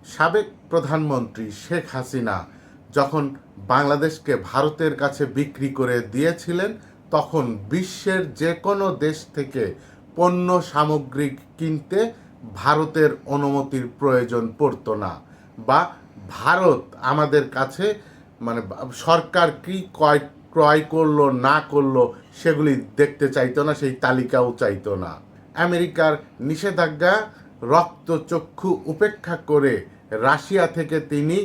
সাবেক প্রধানমন্ত্রী শেখ হাসিনা যখন বাংলাদেশকে ভারতের কাছে বিক্রি করে দিয়েছিলেন, তখন বিশ্বের যে কোনো দেশ থেকে পণ্য সামগ্রী কিনতে ভারতের অনুমতির প্রয়োজন পড়তো না, বা ভারত আমাদের কাছে মানে সরকার কি ক্রয় করলো না করলো সেগুলি দেখতে চাইতো না, সেই তালিকাও চাইতো না। আমেরিকার নিষেধাজ্ঞা রক্তচক্ষু উপেক্ষা করে রাশিয়া থেকে তিনি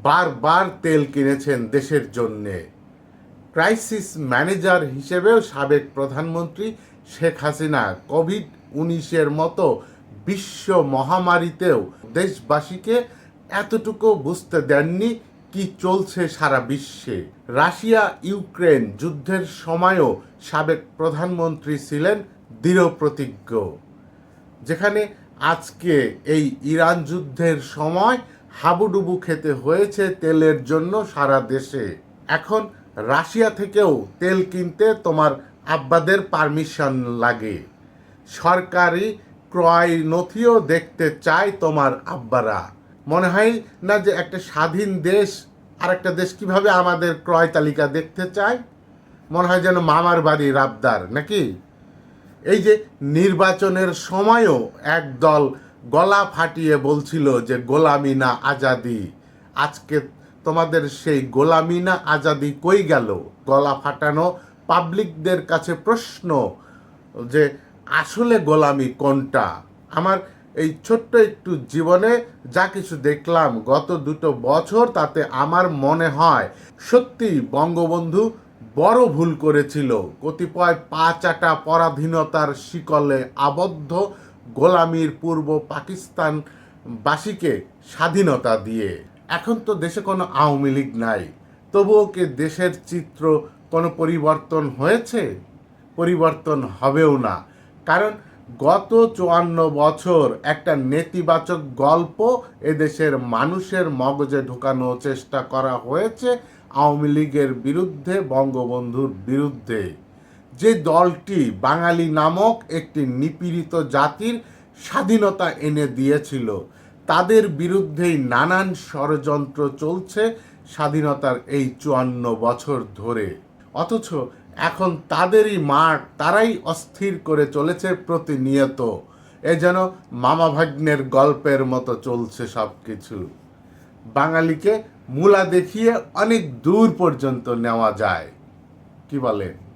বারবার তেল কিনেছেন দেশের জন্যে। ক্রাইসিস ম্যানেজার হিসেবেও সাবেক প্রধানমন্ত্রী শেখ হাসিনা কোভিড-19 মতো বিশ্ব মহামারীতেও দেশবাসীকে এতটুকু বুঝতে দেননি কি চলছে সারা বিশ্বে। রাশিয়া ইউক্রেন যুদ্ধের সময়ও সাবেক প্রধানমন্ত্রী ছিলেন দৃঢ়প্রতিজ্ঞ, যেখানে আজকে এই ইরান যুদ্ধের সময় হাবুডুবু খেতে হয়েছে তেলের জন্য সারা দেশে। এখন রাশিয়া থেকেও তেল কিনতে তোমার আব্বাদের পারমিশন লাগে, সরকারি ক্রয় নথিও দেখতে চায় তোমার আব্বারা। মনে হয় না যে একটা স্বাধীন দেশ আর একটা দেশ কিভাবে আমাদের ক্রয় তালিকা দেখতে চায়? মনে হয় যেন মামার বাড়ির আবদার নাকি? এই যে নির্বাচনের সময়ও একদল গলা ফাটিয়ে বলছিল যে গোলামি না আজাদি, আজকে তোমাদের সেই গোলামি না আজাদি কই গেল? গলা ফাটানো পাবলিকদের কাছে প্রশ্ন যে আসলে গোলামি কোনটা? আমার এই ছোট্ট একটু জীবনে যা কিছু দেখলাম গত 2 বছর, তাতে আমার মনে হয় সত্যি বঙ্গবন্ধু বড় ভুল করেছিল কতিপয় পা চাটা পরাধীনতার শিকলে আবদ্ধ গোলামির পূর্ব পাকিস্তানবাসীকে স্বাধীনতা দিয়ে। এখন তো দেশে কোনো আওয়ামী লীগ নাই, তবুও কি দেশের চিত্র কোনো পরিবর্তন হয়েছে? পরিবর্তন হবেও না, কারণ গত 54 বছর একটা নেতিবাচক গল্প এদেশের মানুষের মগজে ঢোকানোর চেষ্টা করা হয়েছে আওয়ামী লীগের বিরুদ্ধে, বঙ্গবন্ধুর বিরুদ্ধে। যে দলটি বাঙালি নামক একটি নিপীড়িত জাতির স্বাধীনতা এনে দিয়েছিল, তাদের বিরুদ্ধেই নানান ষড়যন্ত্র চলছে স্বাধীনতার এই 54 বছর ধরে। অথচ এখন তাদেরই মাঠ তারাই অস্থির করে চলেছে প্রতিনিয়ত। এ যেন মামা ভাগ্নের গল্পের মতো চলছে সব কিছু। বাঙালিকে মূলা দেখিয়ে অনেক দূর পর্যন্ত নেওয়া যায়, কি বলেন?